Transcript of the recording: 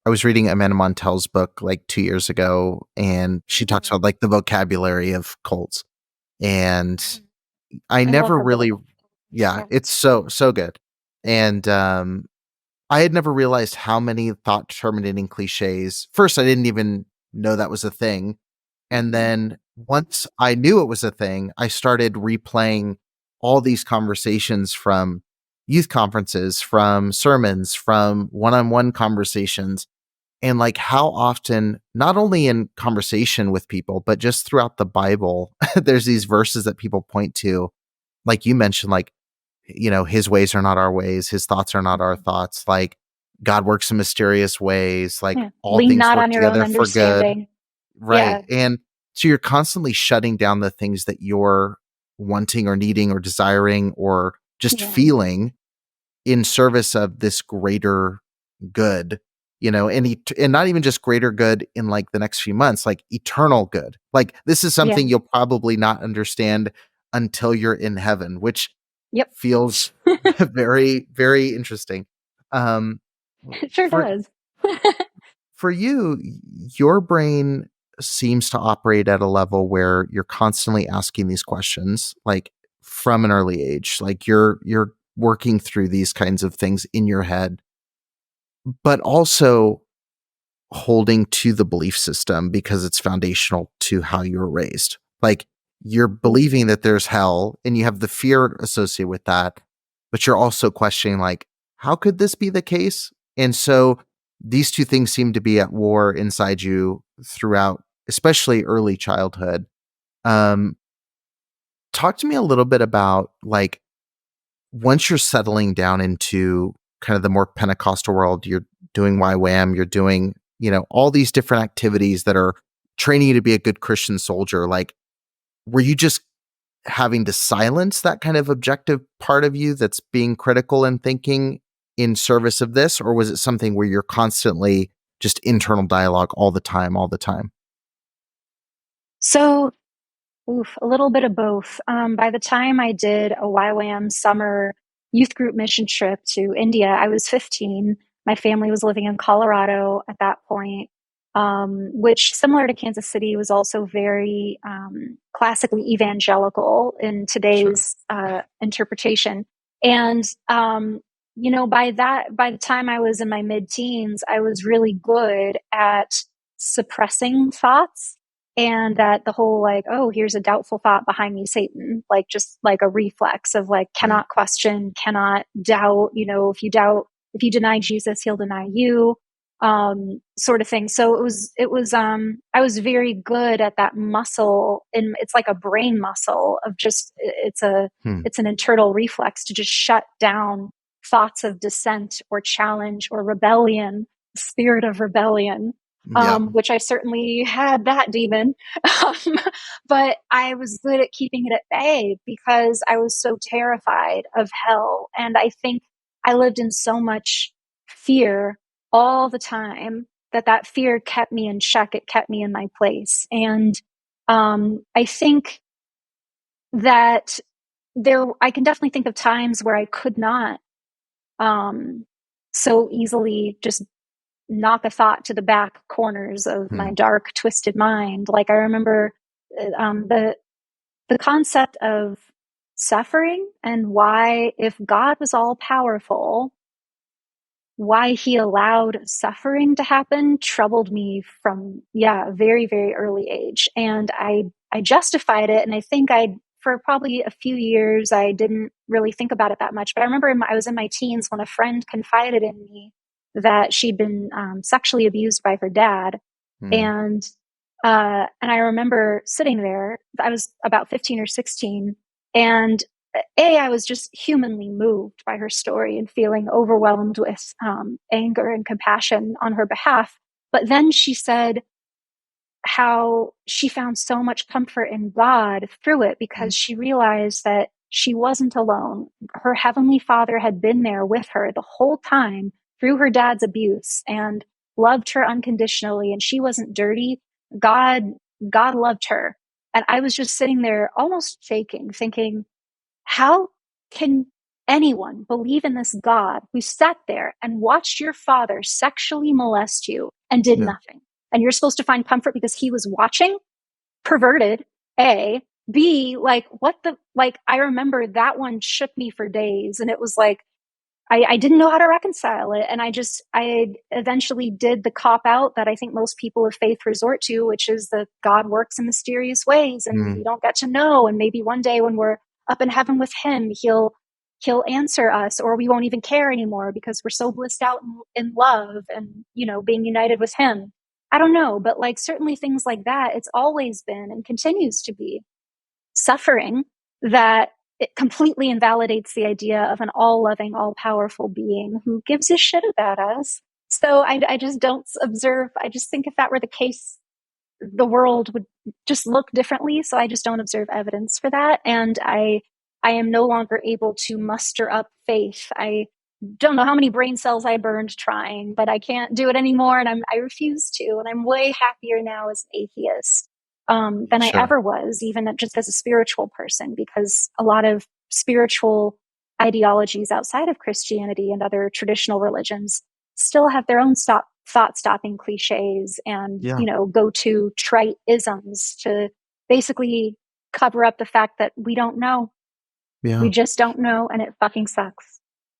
I was reading Amanda Montell's book like 2 years ago, and she talks Mhm. about like the vocabulary of cults. And Mhm. I I love never her book. really, yeah, Yeah. it's so good. And I had never realized how many thought terminating cliches. First, I didn't even know that was a thing. And Mhm. then once I knew it was a thing, I started replaying all these conversations from youth conferences, from sermons, from one on one conversations. And like how often, not only in conversation with people, but just throughout the Bible, there's these verses that people point to, like you mentioned, like, his ways are not our ways, his thoughts are not our Mhm. thoughts. Like God works in mysterious ways, like Yeah. all Lean things not work on your own together for good. understanding. Right. Yeah. And so you're constantly shutting down the things that you're wanting or needing or desiring or just Yeah. feeling in service of this greater good, and not even just greater good in like the next few months, like eternal good. Like this is Yeah. something you'll probably not understand until you're in heaven, which Yep. feels very, very interesting. Um, It sure for does. for you, your brain seems to operate at a level where you're constantly asking these questions, like from an early age. Like you're working through these kinds of things in your head, but also holding to the belief system because it's foundational to how you were raised. Like you're believing that there's hell and you have the fear associated with that, but you're also questioning like, how could this be the case? And so these two things seem to be at war inside you throughout, especially early childhood. Um, Talk to me a little bit about like once you're settling down into kind of the more Pentecostal world, you're doing YWAM, you're doing, all these different activities that are training you to be a good Christian soldier. Like, were you just having to silence that kind of objective part of you that's being critical and thinking in service of this? Or was it something where you're constantly just internal dialogue all the time, all the time? So, a little bit of both. By the time I did a YWAM summer youth group mission trip to India, I was 15. My family was living in Colorado at that point, which, similar to Kansas City, was also very classically evangelical in Sure. today's interpretation. And by the time I was in my mid-teens, I was really good at suppressing thoughts, and that the whole like, oh, here's a doubtful thought behind me, Satan, like just like a reflex of like Right. cannot question, cannot doubt. If you deny Jesus, he'll deny you, sort of thing. So it was I was very good at that muscle, and it's like a brain muscle of just Hmm. it's an internal reflex to just shut down thoughts of dissent or challenge or rebellion, spirit of rebellion, Yeah. which I certainly had that demon. Um, but I was good at keeping it at bay because I was so terrified of hell. And I think I lived in so much fear all the time that fear kept me in check. It kept me in my place. And I think that I can definitely think of times where I could not um, so easily just knock a thought to the back corners of my Hmm. dark, twisted mind. Like I remember the concept of suffering and why, if God was all powerful, why he allowed suffering to happen troubled me from a very, very early age. And I justified it, and I think I for probably a few years I didn't really think about it that much. But I remember I was in my teens when a friend confided in me that she'd been sexually abused by her dad. Hmm. And I remember sitting there. I was about 15 or 16, and I was just humanly moved by her story and feeling overwhelmed with anger and compassion on her behalf. But then she said how she found so much comfort in God through it because she realized that she wasn't alone. Her heavenly father had been there with her the whole time through her dad's abuse and loved her unconditionally, and she wasn't dirty. God God loved her. And I was just sitting there almost shaking, thinking, how can anyone believe in this God who sat there and watched your father sexually molest you and did Yeah. nothing? And you're supposed to find comfort because he was watching? Perverted, A. B, like, what the, like, I remember that one shook me for days. And it was like, I didn't know how to reconcile it. And I eventually did the cop out that I think most people of faith resort to, which is that God works in mysterious ways and we don't get to know. And maybe one day when we're up in heaven with him, he'll answer us, or we won't even care anymore because we're so blissed out in love and, you know, being united with him. I don't know, but like certainly things like that, it's always been and continues to be suffering that it completely invalidates the idea of an all-loving, all-powerful being who gives a shit about us. So I just don't observe. I just think if that were the case, the world would just look differently. So I just don't observe evidence for that. And I am no longer able to muster up faith. I don't know how many brain cells I burned trying, but I can't do it anymore. And I refuse to. And I'm way happier now as an atheist than I Sure. ever was, even just as a spiritual person, because a lot of spiritual ideologies outside of Christianity and other traditional religions still have their own thought stopping cliches and, Yeah. you know, go to trite isms to basically cover up the fact that we don't know. We Yeah. just don't know. And it fucking sucks.